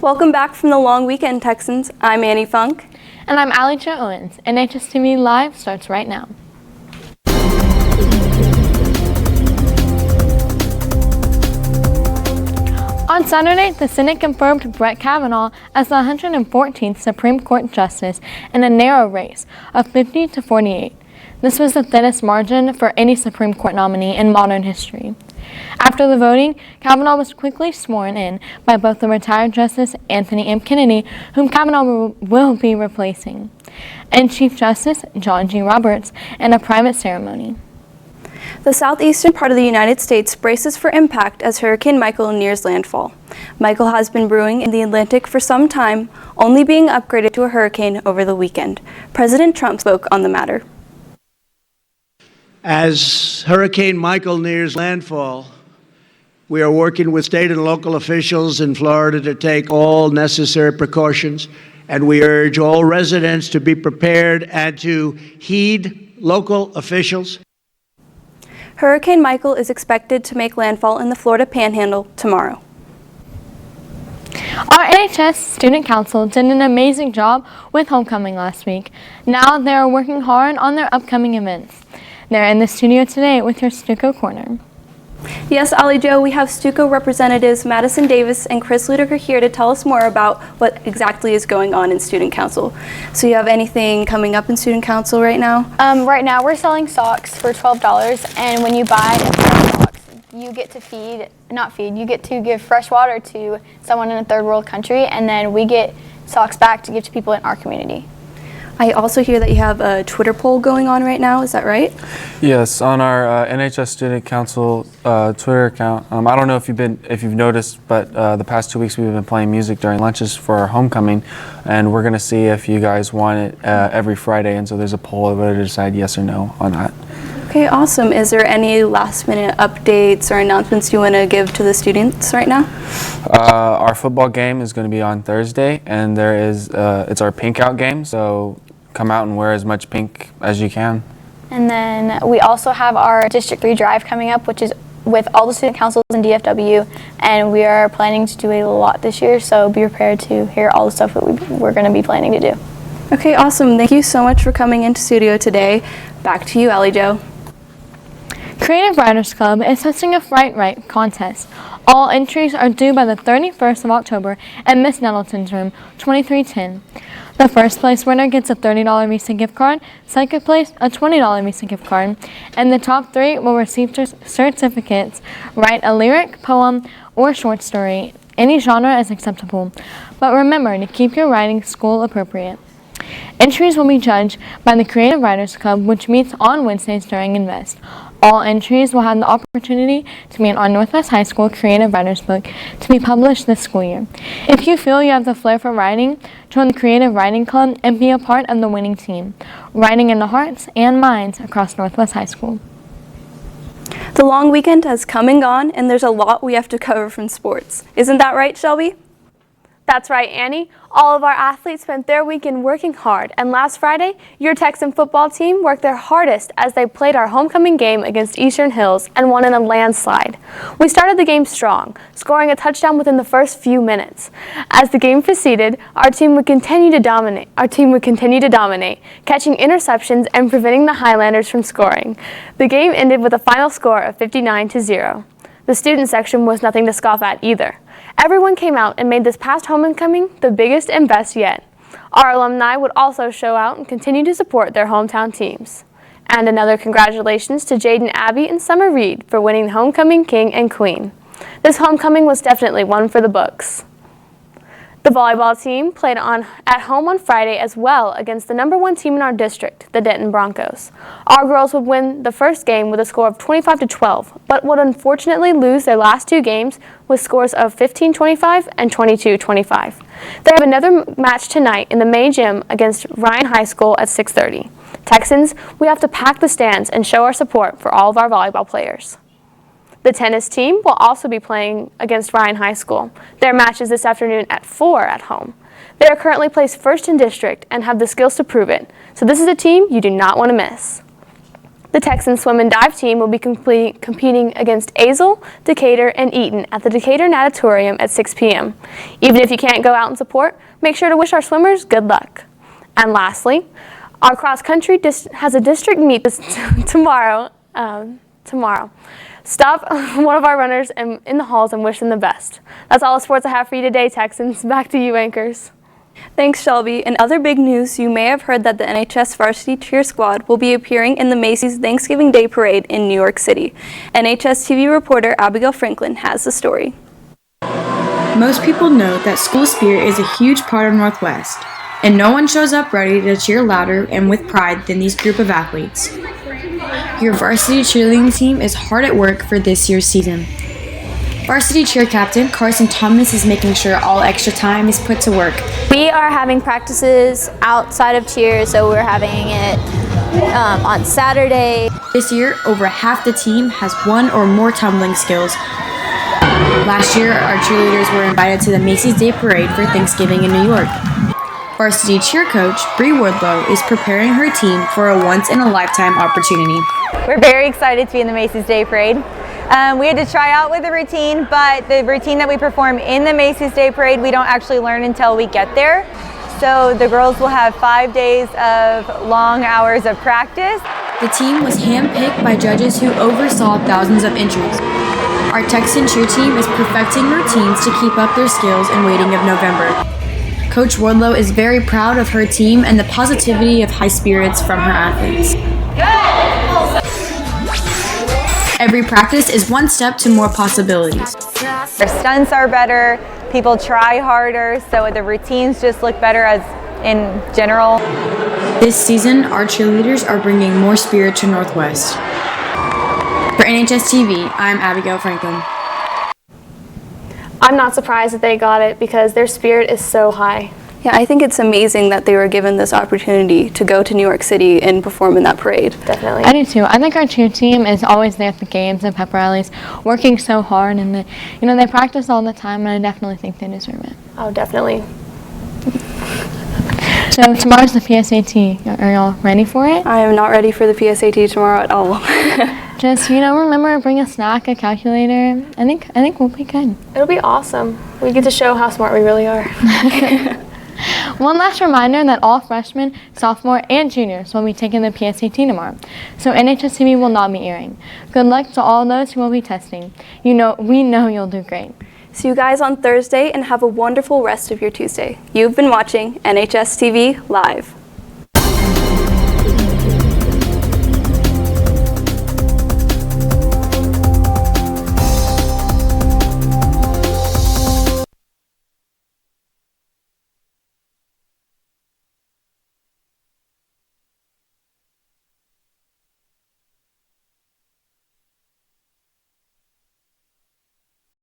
Welcome back from the long weekend, Texans. I'm Annie Funk. And I'm Allie Jo Owens. NHSTV Live starts right now. On Saturday, the Senate confirmed Brett Kavanaugh as the 114th Supreme Court Justice in a narrow race of 50 to 48. This was the thinnest margin for any Supreme Court nominee in modern history. After the voting, Kavanaugh was quickly sworn in by both the retired Justice Anthony M. Kennedy, whom Kavanaugh will be replacing, and Chief Justice John G. Roberts in a private ceremony. The southeastern part of the United States braces for impact as Hurricane Michael nears landfall. Michael has been brewing in the Atlantic for some time, only being upgraded to a hurricane over the weekend. President Trump spoke on the matter. As Hurricane Michael nears landfall, we are working with state and local officials in Florida to take all necessary precautions, and we urge all residents to be prepared and to heed local officials. Hurricane Michael is expected to make landfall in the Florida Panhandle tomorrow. Our NHS Student Council did an amazing job with homecoming last week. Now they are working hard on their upcoming events. They're in the studio today with your Stuco Corner. Yes, Allie Jo, we have Stuco representatives Madison Davis and Chris Ludiker here to tell us more about what exactly is going on in Student Council. So you have anything coming up in Student Council right now? Right now we're selling socks for $12, and when you buy a pair of socks, you get to you get to give fresh water to someone in a third world country, and then we get socks back to give to people in our community. I also hear that you have a Twitter poll going on right now, is that right? Yes, on our NHS Student Council Twitter account. I don't know if you've noticed, but the past 2 weeks we've been playing music during lunches for our homecoming, and we're going to see if you guys want it every Friday, and so there's a poll whether to decide yes or no on that. Okay, awesome. Is there any last minute updates or announcements you want to give to the students right now? Our football game is going to be on Thursday, and it's our pink out game, so come out and wear as much pink as you can. And then we also have our District 3 drive coming up, which is with all the student councils in DFW, and we are planning to do a lot this year, so be prepared to hear all the stuff that we're going to be planning to do. Okay, awesome. Thank you so much for coming into studio today. Back to you, Allie Jo. Creative Writers Club is hosting a Fright Right contest. All entries are due by the 31st of October at Miss Nettleton's room, 2310. The first place winner gets a $30 Visa gift card, second place a $20 Visa gift card, and the top three will receive certificates. Write a lyric, poem, or short story. Any genre is acceptable, but remember to keep your writing school appropriate. Entries will be judged by the Creative Writers Club, which meets on Wednesdays during Invest. All entries will have the opportunity to meet on Northwest High School Creative Writers Book to be published this school year. If you feel you have the flair for writing, join the Creative Writing Club and be a part of the winning team, writing in the hearts and minds across Northwest High School. The long weekend has come and gone, and there's a lot we have to cover from sports. Isn't that right, Shelby? That's right, Annie. All of our athletes spent their weekend working hard, and last Friday, your Texan football team worked their hardest as they played our homecoming game against Eastern Hills and won in a landslide. We started the game strong, scoring a touchdown within the first few minutes. As the game proceeded, our team would continue to dominate, catching interceptions and preventing the Highlanders from scoring. The game ended with a final score of 59-0. The student section was nothing to scoff at either. Everyone came out and made this past homecoming the biggest and best yet. Our alumni would also show out and continue to support their hometown teams. And another congratulations to Jaden Abbey and Summer Reed for winning the Homecoming King and Queen. This homecoming was definitely one for the books. The volleyball team played at home on Friday as well against the #1 team in our district, the Denton Broncos. Our girls would win the first game with a score of 25-12, but would unfortunately lose their last two games with scores of 15-25 and 22-25. They have another match tonight in the main gym against Ryan High School at 6:30. Texans, we have to pack the stands and show our support for all of our volleyball players. The tennis team will also be playing against Ryan High School. Their match is this afternoon at 4 at home. They are currently placed first in district and have the skills to prove it, so this is a team you do not want to miss. The Texan swim and dive team will be competing against Azle, Decatur, and Eaton at the Decatur Natatorium at 6 p.m. Even if you can't go out and support, make sure to wish our swimmers good luck. And lastly, our cross country has a district meet tomorrow. Stop one of our runners in the halls and wish them the best. That's all the sports I have for you today, Texans. Back to you, anchors. Thanks, Shelby. In other big news, you may have heard that the NHS Varsity Cheer squad will be appearing in the Macy's Thanksgiving Day Parade in New York City. NHSTV reporter Abigail Franklin has the story. Most people know that school spirit is a huge part of Northwest, and no one shows up ready to cheer louder and with pride than these group of athletes. Your varsity cheerleading team is hard at work for this year's season. Varsity Cheer Captain Carson Thomas is making sure all extra time is put to work. We are having practices outside of cheer, so we're having it on Saturday. This year, over half the team has one or more tumbling skills. Last year, our cheerleaders were invited to the Macy's Day Parade for Thanksgiving in New York. Varsity Cheer coach Bree Woodlow is preparing her team for a once-in-a-lifetime opportunity. We're very excited to be in the Macy's Day Parade. We had to try out with the routine, but the routine that we perform in the Macy's Day Parade, we don't actually learn until we get there. So the girls will have 5 days of long hours of practice. The team was handpicked by judges who oversaw thousands of entries. Our Texan cheer team is perfecting routines to keep up their skills in waiting of November. Coach Wardlow is very proud of her team and the positivity of high spirits from her athletes. Every practice is one step to more possibilities. Our stunts are better, people try harder, so the routines just look better as in general. This season, our cheerleaders are bringing more spirit to Northwest. For NHSTV, I'm Abigail Franklin. I'm not surprised that they got it because their spirit is so high. Yeah, I think it's amazing that they were given this opportunity to go to New York City and perform in that parade. Definitely. I do too. I think our cheer team is always there at the games and pep rallies, working so hard, and they practice all the time, and I definitely think they deserve it. Oh, definitely. So tomorrow's the PSAT. Are y'all ready for it? I am not ready for the PSAT tomorrow at all. Just remember, bring a snack, a calculator. I think we'll be good. It'll be awesome. We get to show how smart we really are. One last reminder that all freshmen, sophomore, and juniors will be taking the PSAT tomorrow, so NHSTV will not be airing. Good luck to all those who will be testing. We know you'll do great. See you guys on Thursday and have a wonderful rest of your Tuesday. You've been watching NHSTV Live.